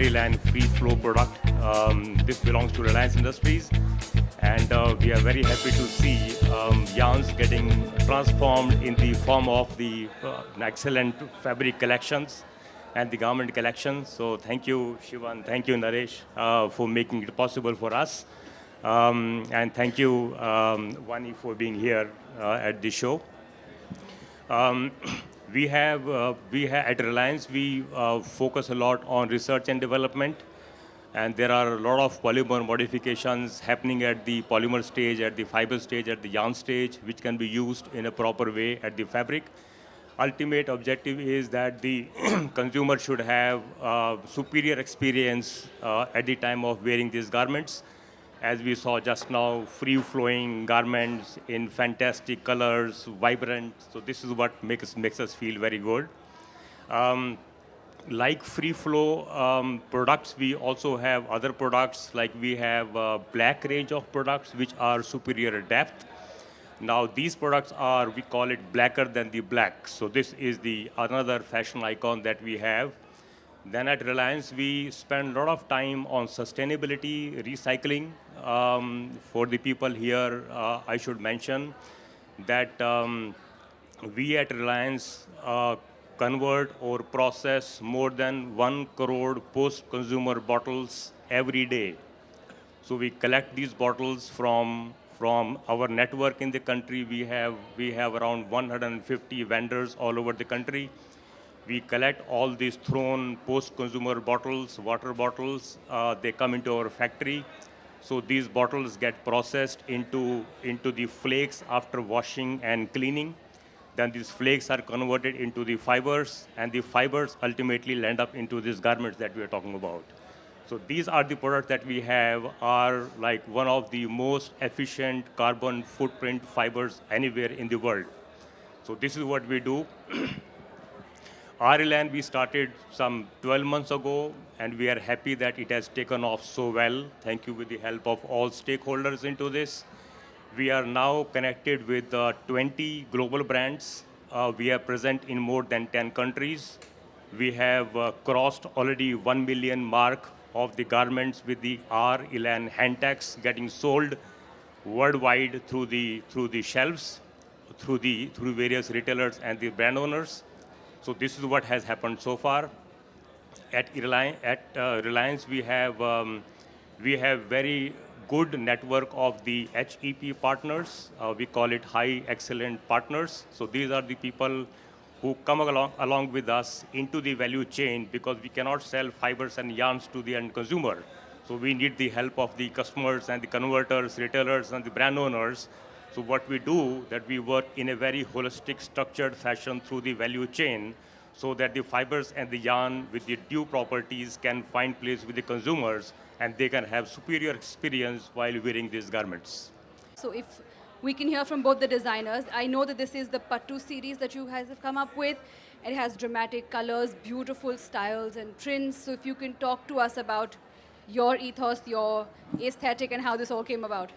RE-LAN free flow product. This belongs to Reliance Industries, and we are very happy to see yarns getting transformed in the form of the excellent fabric collections and the garment collection. So thank you, Shivan, thank you, Naresh, for making it possible for us. And thank you, Vaani, for being here at the show. We have at Reliance, we focus a lot on research and development, and there are a lot of polymer modifications happening at the polymer stage, at the fiber stage, at the yarn stage, which can be used in a proper way at the fabric. Ultimate objective is that the consumer should have superior experience at the time of wearing these garments. As we saw just now, free-flowing garments in fantastic colors, vibrant. So this is what makes us feel very good. Like free flow products, we also have other products, like we have a black range of products which are superior depth. Now these products are, we call it blacker than the black. So this is the another fashion icon that we have. Then at Reliance, we spend a lot of time on sustainability, recycling. For the people here, I should mention that we at Reliance convert or process more than 1 crore post-consumer bottles every day. So we collect these bottles from our network in the country. We have around 150 vendors all over the country. We collect all these thrown post-consumer bottles, water bottles. They come into our factory. So these bottles get processed into the flakes after washing and cleaning. Then these flakes are converted into the fibers, and the fibers ultimately land up into these garments that we are talking about. So these are the products that we have are like one of the most efficient carbon footprint fibers anywhere in the world. So this is what we do. RE-LAN we started some 12 months ago, and we are happy that it has taken off so well. Thank you with the help of all stakeholders into this. We are now connected with 20 global brands. We are present in more than 10 countries. We have crossed already 1 million mark of the garments with the RE-LAN hand tags getting sold worldwide through the shelves, through various retailers and the brand owners. So this is what has happened so far. At Reliance, we have very good network of the HEP partners. We call it high excellent partners. So these are the people who come along with us into the value chain, because we cannot sell fibers and yarns to the end consumer. So we need the help of the customers and the converters, retailers, and the brand owners. So what we do, that we work in a very holistic, structured fashion through the value chain, so that the fibers and the yarn with the due properties can find place with the consumers, and they can have superior experience while wearing these garments. So if we can hear from both the designers, I know that this is the Pattu series that you guys have come up with. It has dramatic colors, beautiful styles and prints. So if you can talk to us about your ethos, your aesthetic, and how this all came about.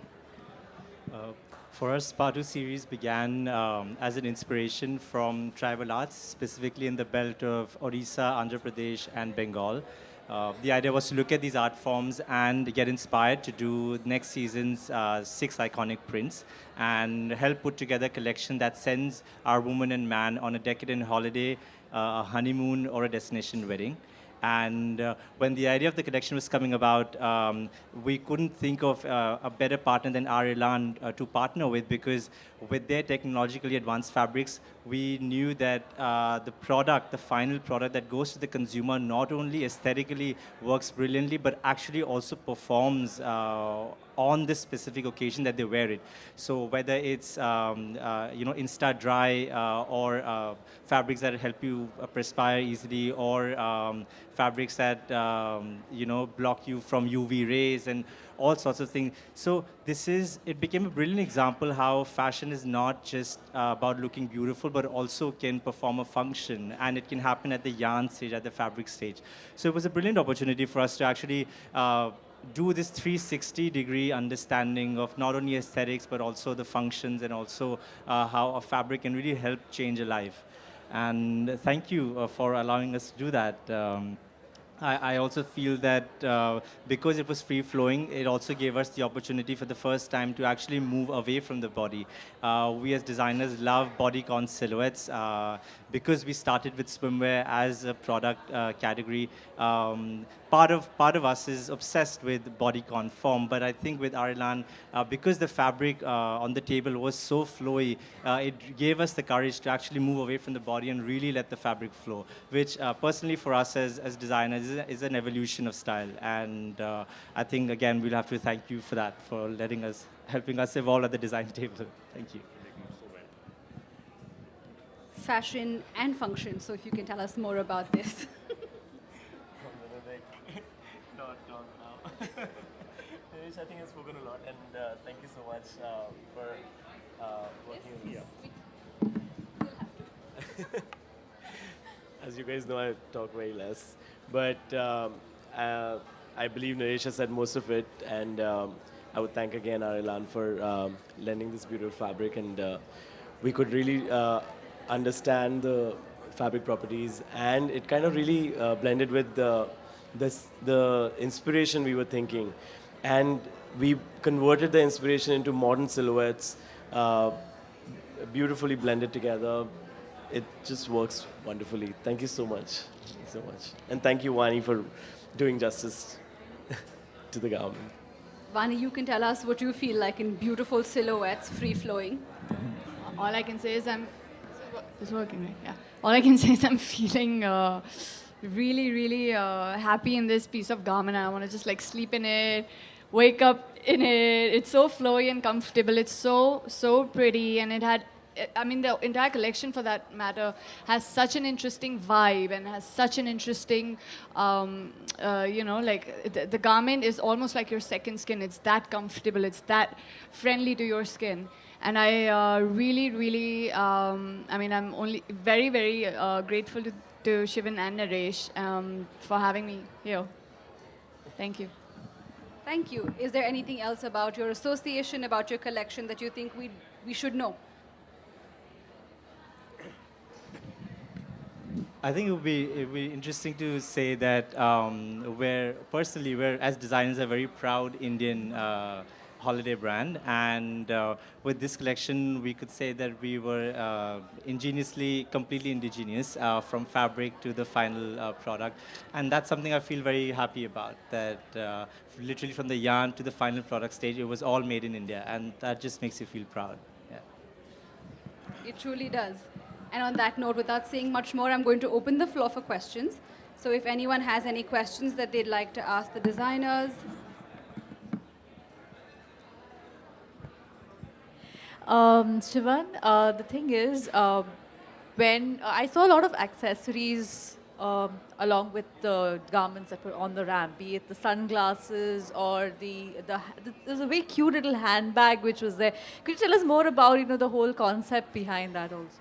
For us, Padu series began as an inspiration from tribal arts, specifically in the belt of Odisha, Andhra Pradesh, and Bengal. The idea was to look at these art forms and get inspired to do next season's 6 iconic prints and help put together a collection that sends our woman and man on a decadent holiday, a honeymoon, or a destination wedding. And when the idea of the collection was coming about, we couldn't think of a better partner than RE-LAN to partner with, because with their technologically advanced fabrics, we knew that the final product that goes to the consumer not only aesthetically works brilliantly, but actually also performs on this specific occasion that they wear it. So whether it's insta dry or fabrics that help you perspire easily, or fabrics that block you from UV rays and all sorts of things. So it became a brilliant example how fashion is not just about looking beautiful, but also can perform a function, and it can happen at the yarn stage, at the fabric stage. So it was a brilliant opportunity for us to actually do this 360-degree understanding of not only aesthetics, but also the functions, and also how a fabric can really help change a life. And thank you for allowing us to do that. I also feel that because it was free flowing, it also gave us the opportunity for the first time to actually move away from the body. We as designers love bodycon silhouettes because we started with swimwear as a product category. Part of us is obsessed with bodycon form, but I think with Arilan, because the fabric on the table was so flowy, it gave us the courage to actually move away from the body and really let the fabric flow, which personally for us as designers is an evolution of style. And I think, again, we'll have to thank you for that, for helping us evolve at the design table. Thank you. Fashion and function. So if you can tell us more about this. Narresh, I think has spoken a lot, and thank you so much for working with me. As you guys know, I talk very less, but I believe Narresh has said most of it, and I would thank again Arilan for lending this beautiful fabric, and we could really understand the fabric properties, and it kind of really blended with the inspiration we were thinking, and we converted the inspiration into modern silhouettes, beautifully blended together. It just works wonderfully. Thank you so much. Thank you so much. And thank you, Vaani, for doing justice to the garment. Vaani, you can tell us what you feel like in beautiful silhouettes, free flowing. All I can say is It's working, right? Yeah. All I can say is I'm feeling really, really happy in this piece of garment. I want to just like sleep in it, wake up in it. It's so flowy and comfortable. It's so pretty, and it had. I mean, the entire collection, for that matter, has such an interesting vibe and has such an interesting, the garment is almost like your second skin. It's that comfortable. It's that friendly to your skin. And I really, I'm only very, very grateful to Shivan and Narresh for having me here. Thank you. Thank you. Is there anything else about your association, about your collection that you think we should know? I think it would be interesting to say that we're as designers a very proud Indian holiday brand, and with this collection we could say that we were completely indigenous from fabric to the final product, and that's something I feel very happy about, that literally from the yarn to the final product stage it was all made in India, and that just makes you feel proud. Yeah. It truly does. And on that note, without saying much more, I'm going to open the floor for questions. So if anyone has any questions that they'd like to ask the designers. Shivan, the thing is, when I saw a lot of accessories along with the garments that were on the ramp, be it the sunglasses or there's a very cute little handbag which was there. Could you tell us more about the whole concept behind that also?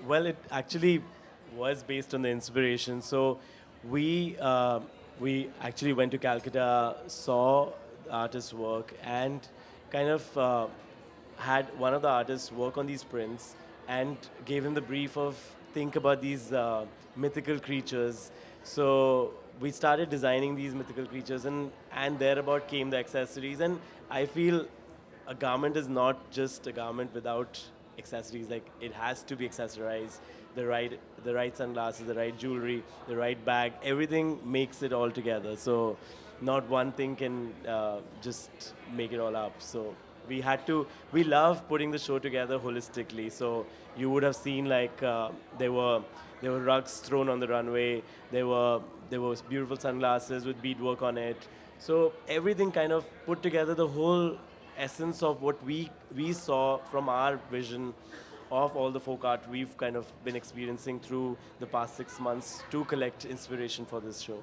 Well, it actually was based on the inspiration. So we actually went to Calcutta, saw the artist's work, and kind of had one of the artists work on these prints and gave him the brief of think about these mythical creatures. So we started designing these mythical creatures, and thereabout came the accessories. And I feel a garment is not just a garment without accessories. Like, it has to be accessorized, the right sunglasses, the right jewelry, the right bag, everything makes it all together. So not one thing can just make it all up. So we love putting the show together holistically. So you would have seen like there were rugs thrown on the runway, there was beautiful sunglasses with beadwork on it. So everything kind of put together, the whole essence of what we saw from our vision of all the folk art we've kind of been experiencing through the past 6 months to collect inspiration for this show.